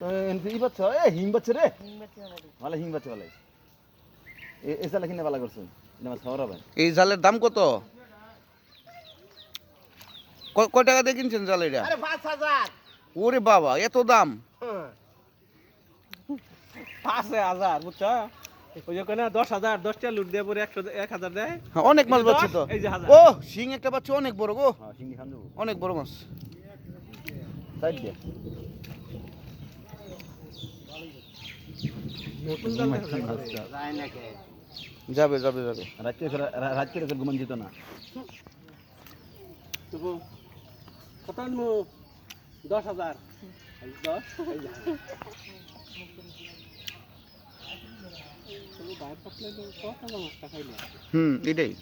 ই বাচ্চা হিং বাচ্চা রে ভালো হিং বাচ্চা ভালো এই জালে কিনে ভালো করছেন মাছ খাওয়ার হবে। এই জালের দাম কত? কয় টাকা দিয়ে কিনছেন জাল এটা? 5,000। ওরে বাবা এত দাম! 5,000 বুঝছো? ওই যে কেন 10,000 10টা লুট দিয়ে পরে 1,000 দেয়। হ্যাঁ, অনেক মাছ পাচ্ছি তো। এই যে 1,000। ও শিং একটা পাচ্ছি অনেক বড় গো, হ্যাঁ শিঙ্গি খান দেবো অনেক বড় মাছ। সাইড দিয়ে নতুন জাল যায় নাকি? যাবে যাবে যাবে। রাত্রে ঘুমান যেত না। তবু কত নিমু? 10,000 এই 10 এই যে তবু বাইরে থাকলে তো কত মাছ খাইলে এটাই।